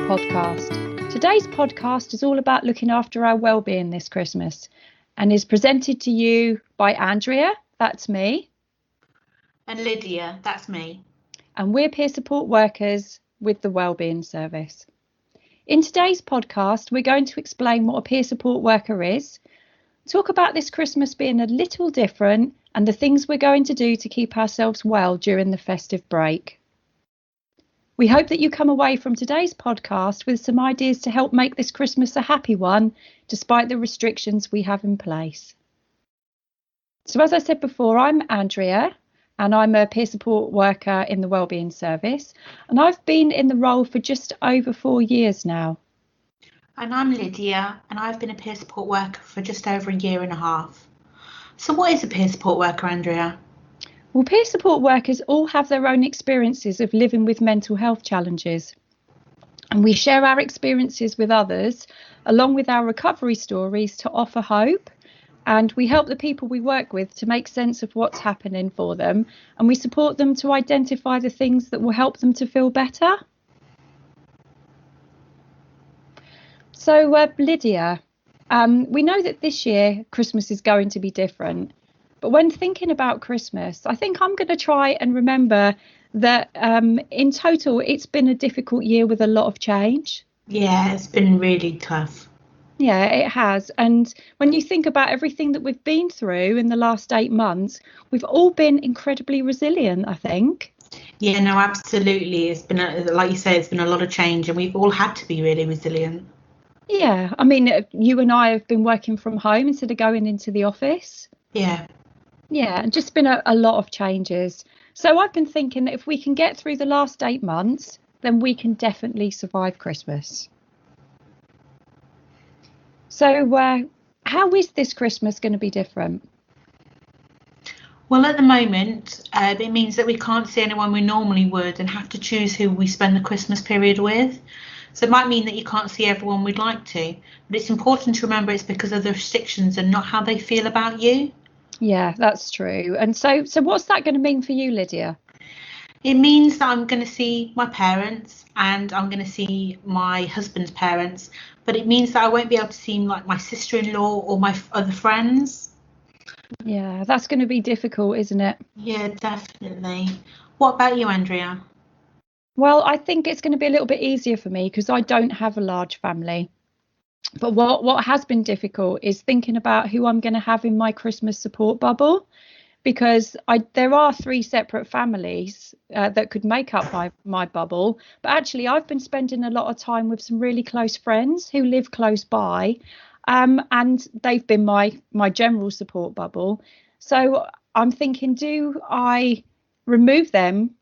podcast. Today's podcast is all about looking after our well-being this Christmas and is presented to you by Andrea, that's me. And Lydia, that's me. And we're peer support workers with the Wellbeing Service. In today's podcast, we're going to explain what a peer support worker is, talk about this Christmas being a little different and the things we're going to do to keep ourselves well during the festive break. We hope that you come away from today's podcast with some ideas to help make this Christmas a happy one, despite the restrictions we have in place. So as I said before, I'm Andrea and I'm a peer support worker in the Wellbeing Service, and I've been in the role for just over 4 years now. And I'm Lydia, and I've been a peer support worker for just over 1.5 years. So what is a peer support worker, Andrea? Well, peer support workers all have their own experiences of living with mental health challenges. And we share our experiences with others, along with our recovery stories to offer hope. And we help the people we work with to make sense of what's happening for them. And we support them to identify the things that will help them to feel better. So, Lydia, we know that this year Christmas is going to be different. But when thinking about Christmas, I think I'm going to try and remember that in total, it's been a difficult year with a lot of change. Yeah, it's been really tough. Yeah, it has. And when you think about everything that we've been through in the last 8 months, we've all been incredibly resilient, I think. Yeah, no, absolutely. It's been, like you say, it's been a lot of change and we've all had to be really resilient. Yeah, I mean, you and I have been working from home instead of going into the office. Yeah. Yeah, and just been a lot of changes. So I've been thinking that if we can get through the last 8 months, then we can definitely survive Christmas. So how is this Christmas going to be different? Well, at the moment, it means that we can't see anyone we normally would and have to choose who we spend the Christmas period with. So it might mean that you can't see everyone we'd like to, but it's important to remember it's because of the restrictions and not how they feel about you. Yeah, that's true. And so what's that going to mean for you, Lydia? It means that I'm going to see my parents and I'm going to see my husband's parents, but it means that I won't be able to see like my sister-in-law or my other friends. Yeah, that's going to be difficult, isn't it? Yeah, definitely. What about you, Andrea? Well, I think it's going to be a little bit easier for me because I don't have a large family. But what has been difficult is thinking about who I'm going to have in my Christmas support bubble, because there are 3 separate families that could make up my bubble. But actually, I've been spending a lot of time with some really close friends who live close by, and they've been my general support bubble. So I'm thinking, do I remove them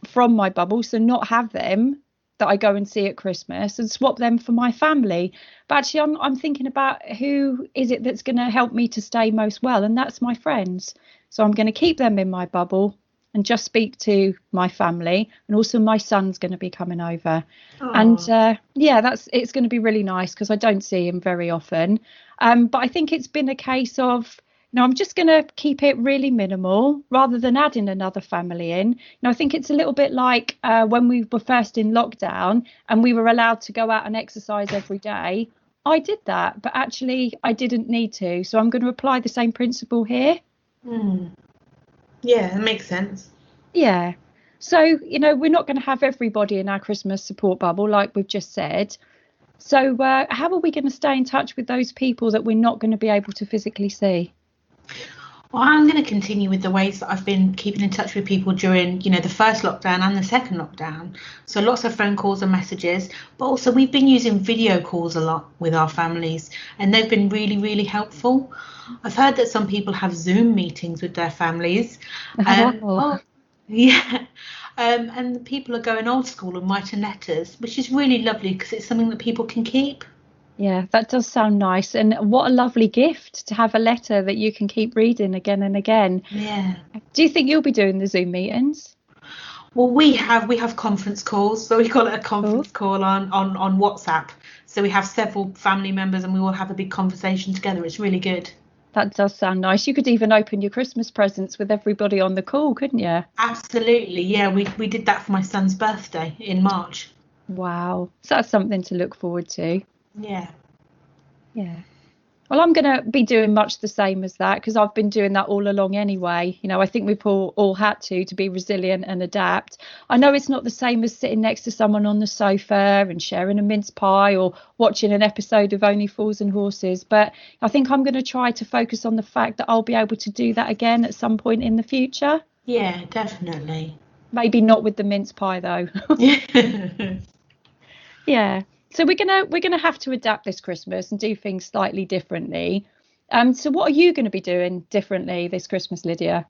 from my bubble, so not have them that I go and see at Christmas, and swap them for my family? But actually I'm thinking about who is it that's going to help me to stay most well, and that's my friends. So I'm going to keep them in my bubble and just speak to my family, and also my son's going to be coming over. Aww. And it's going to be really nice because I don't see him very often, but I think it's been a case of, I'm just going to keep it really minimal rather than adding another family in. I think it's a little bit like when we were first in lockdown and we were allowed to go out and exercise every day. I did that, but actually I didn't need to. So I'm going to apply the same principle here. Yeah, that makes sense. Yeah. So, we're not going to have everybody in our Christmas support bubble, like we've just said. So how are we going to stay in touch with those people that we're not going to be able to physically see? Well, I'm going to continue with the ways that I've been keeping in touch with people during, the first lockdown and the second lockdown. So lots of phone calls and messages, but also we've been using video calls a lot with our families, and they've been really, really helpful. I've heard that some people have Zoom meetings with their families. And people are going old school and writing letters, which is really lovely because it's something that people can keep. Yeah, that does sound nice. And what a lovely gift to have a letter that you can keep reading again and again. Yeah. Do you think you'll be doing the Zoom meetings? Well, we have conference calls. So we call it a conference call on WhatsApp. So we have several family members and we all have a big conversation together. It's really good. That does sound nice. You could even open your Christmas presents with everybody on the call, couldn't you? Absolutely. Yeah, we did that for my son's birthday in March. Wow. So that's something to look forward to. Yeah. Yeah. Well, I'm going to be doing much the same as that because I've been doing that all along anyway. I think we've all had to be resilient and adapt. I know it's not the same as sitting next to someone on the sofa and sharing a mince pie or watching an episode of Only Fools and Horses, but I think I'm going to try to focus on the fact that I'll be able to do that again at some point in the future. Yeah, definitely. Maybe not with the mince pie though. Yeah. So we're gonna have to adapt this Christmas and do things slightly differently. So what are you going to be doing differently this Christmas, Lydia?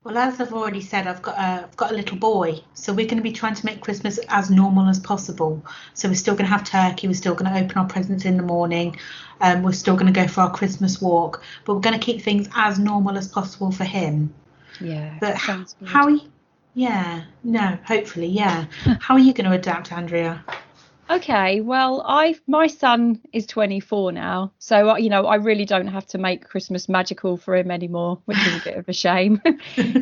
Well, as I've already said, I've got a little boy, so we're going to be trying to make Christmas as normal as possible. So we're still going to have turkey, we're still going to open our presents in the morning, we're still going to go for our Christmas walk, but we're going to keep things as normal as possible for him. Yeah, But sounds how good. are you? Yeah, no, hopefully, yeah. How are you going to adapt, Andrea? Okay, well, my son is 24 now, so I really don't have to make Christmas magical for him anymore, which is a bit of a shame.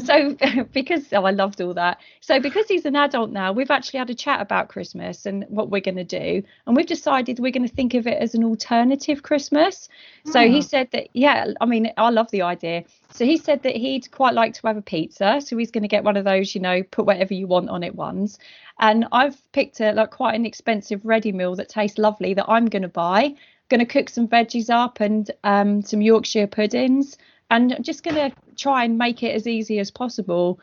So because I loved all that. So because he's an adult now, we've actually had a chat about Christmas and what we're going to do, and we've decided we're going to think of it as an alternative Christmas. So he Oh, said that, yeah, I mean, I love the idea. So he said that he'd quite like to have a pizza, so he's going to get one of those, put whatever you want on it ones. And I've picked a like quite an expensive ready meal that tastes lovely that I'm going to buy. Going to cook some veggies up and some Yorkshire puddings, and I'm just going to try and make it as easy as possible.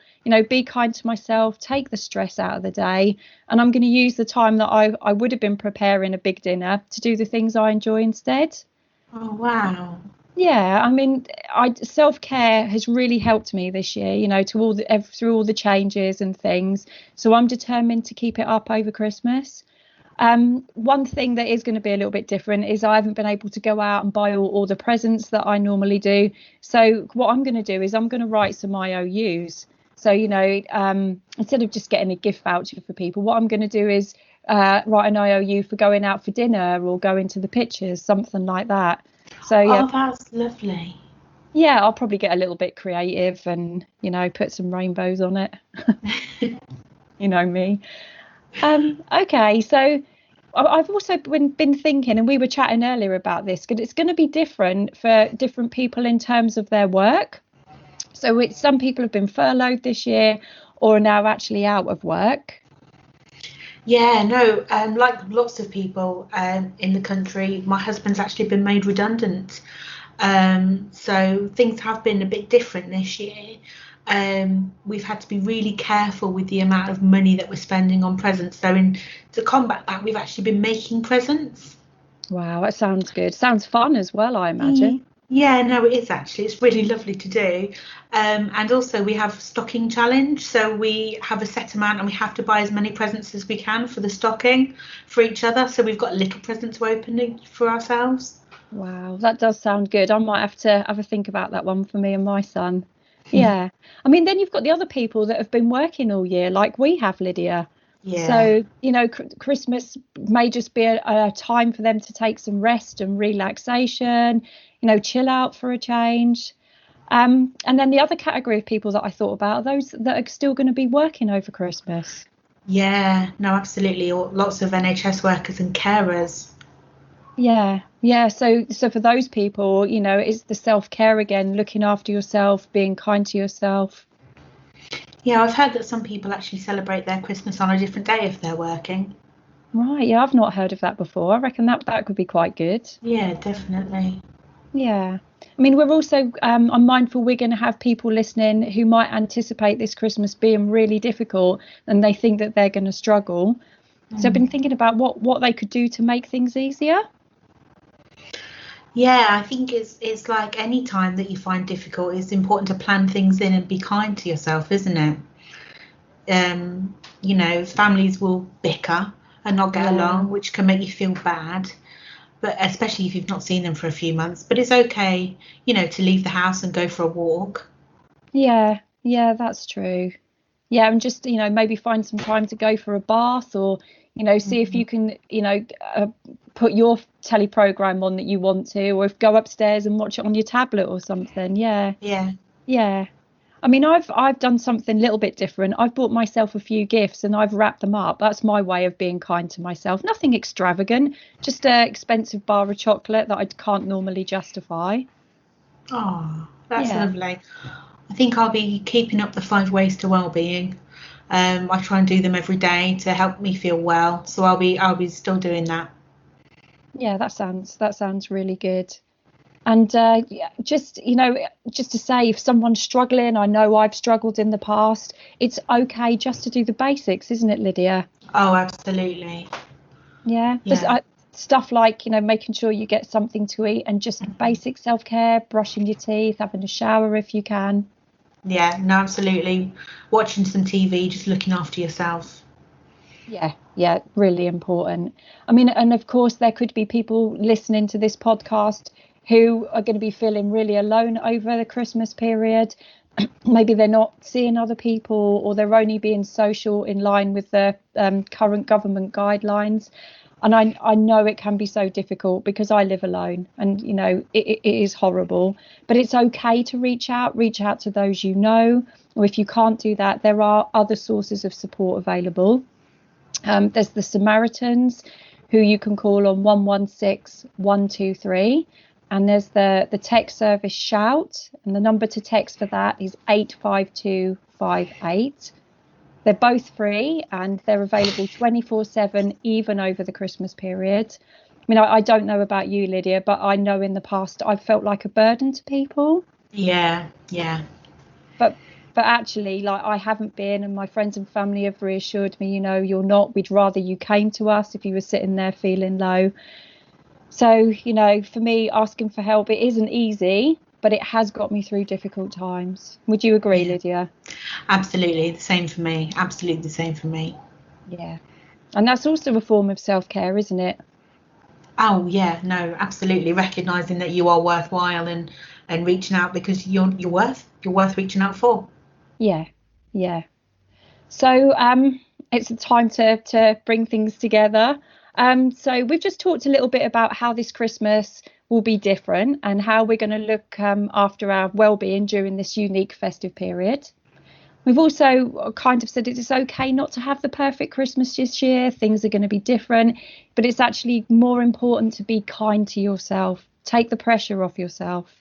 Be kind to myself, take the stress out of the day, and I'm going to use the time that I would have been preparing a big dinner to do the things I enjoy instead. oh wow. Yeah, I mean, I self-care has really helped me this year, to through all the changes and things. So I'm determined to keep it up over Christmas. One thing that is going to be a little bit different is I haven't been able to go out and buy all the presents that I normally do. So what I'm going to do is I'm going to write some IOUs. So, instead of just getting a gift voucher for people, what I'm going to do is write an IOU for going out for dinner or going to the pictures, something like that. So yeah, Oh, that's lovely. yeah, I'll probably get a little bit creative and, put some rainbows on it. You know me. Okay, so I've also been thinking, and we were chatting earlier about this, because it's going to be different for different people in terms of their work. So some people have been furloughed this year or are now actually out of work. Yeah, no, like lots of people in the country, my husband's actually been made redundant. So things have been a bit different this year. We've had to be really careful with the amount of money that we're spending on presents. So to combat that, we've actually been making presents. Wow, that sounds good. Sounds fun as well, I imagine. Yeah, no, it is actually. It's really lovely to do. And also we have stocking challenge. So we have a set amount and we have to buy as many presents as we can for the stocking for each other. So we've got a little present to open for ourselves. Wow, that does sound good. I might have to have a think about that one for me and my son. Yeah. I mean, then you've got the other people that have been working all year, like we have, Lydia. Yeah. So, Christmas may just be a time for them to take some rest and relaxation, chill out for a change. And then the other category of people that I thought about are those that are still going to be working over Christmas. Yeah, no, absolutely. Lots of NHS workers and carers. Yeah, yeah. So for those people, it's the self-care again, looking after yourself, being kind to yourself. Yeah, I've heard that some people actually celebrate their Christmas on a different day if they're working. Right, yeah, I've not heard of that before. I reckon that could be quite good. Yeah, definitely. Yeah. I mean, we're also, I'm mindful we're going to have people listening who might anticipate this Christmas being really difficult and they think that they're going to struggle. So I've been Mm. thinking about what they could do to make things easier. Yeah, I think it's like any time that you find difficult, it's important to plan things in and be kind to yourself, isn't it? Families will bicker and not get Yeah. along, which can make you feel bad, but especially if you've not seen them for a few months. But it's okay, to leave the house and go for a walk. Yeah, yeah, that's true. Yeah, and just, maybe find some time to go for a bath or, see if Mhm. you can, put your telly program on that you want to, or if go upstairs and watch it on your tablet or something. Yeah, Yeah. yeah. I mean, I've done something a little bit different. I've bought myself a few gifts and I've wrapped them up. That's my way of being kind to myself. Nothing extravagant, just an expensive bar of chocolate that I can't normally justify. Oh, that's Yeah. lovely. I think I'll be keeping up the 5 ways to well-being. I try and do them every day to help me feel well. So I'll be still doing that. Yeah, that sounds really good. And yeah, just to say, if someone's struggling, I know I've struggled in the past. It's okay just to do the basics, isn't it, Lydia? Oh, absolutely. Yeah, there's Yeah. stuff like, making sure you get something to eat and just basic self-care, brushing your teeth, having a shower if you can. Yeah, no, absolutely. Watching some TV, just looking after yourself. Yeah, yeah, really important. I mean, and of course, there could be people listening to this podcast who are going to be feeling really alone over the Christmas period. Maybe they're not seeing other people, or they're only being social in line with the current government guidelines. And I know it can be so difficult because I live alone, and it is horrible. But it's okay to reach out to those you know, or if you can't do that, there are other sources of support available. There's the Samaritans, who you can call on 116 123, and there's the text service Shout, and the number to text for that is 85258. They're both free and they're available 24/7, even over the Christmas period. I mean, I don't know about you, Lydia, but I know in the past I've felt like a burden to people. Yeah, yeah. But actually, like, I haven't been, and my friends and family have reassured me, you're not. We'd rather you came to us if you were sitting there feeling low. So, for me, asking for help, it isn't easy, but it has got me through difficult times. Would you agree, Yeah, Lydia? absolutely. The same for me. Absolutely the same for me. Yeah. And that's also a form of self-care, isn't it? Oh yeah, no, absolutely. Recognizing that you are worthwhile and reaching out because you're worth reaching out for. Yeah. Yeah. So it's a time to bring things together. So we've just talked a little bit about how this Christmas will be different and how we're going to look after our well-being during this unique festive period. We've also kind of said it's okay not to have the perfect Christmas this year. Things are going to be different, but it's actually more important to be kind to yourself. Take the pressure off yourself.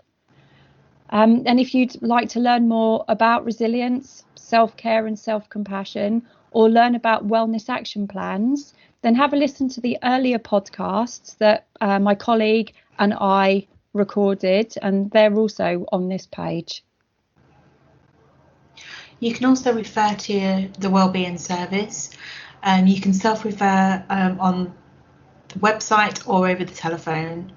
And if you'd like to learn more about resilience, self-care and self-compassion, or learn about wellness action plans, then have a listen to the earlier podcasts that my colleague and I recorded, and they're also on this page. You can also refer to the Wellbeing Service. You can self-refer on the website or over the telephone.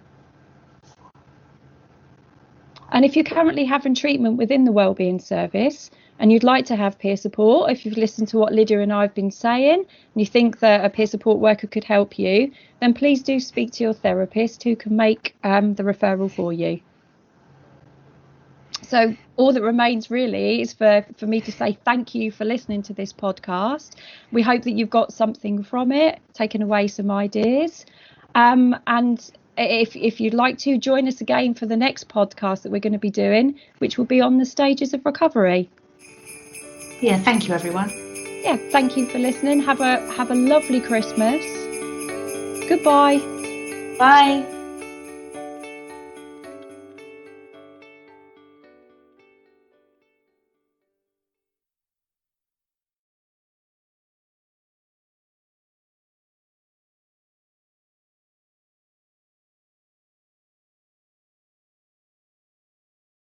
And if you're currently having treatment within the Wellbeing Service and you'd like to have peer support, if you've listened to what Lydia and I have been saying and you think that a peer support worker could help you, then please do speak to your therapist, who can make the referral for you. So all that remains really is for me to say thank you for listening to this podcast. We hope that you've got something from it, taken away some ideas. And if you'd like to join us again for the next podcast that we're going to be doing, which will be on the stages of recovery. Yeah, thank you everyone. Yeah, thank you for listening. Have a lovely Christmas. Goodbye. Bye.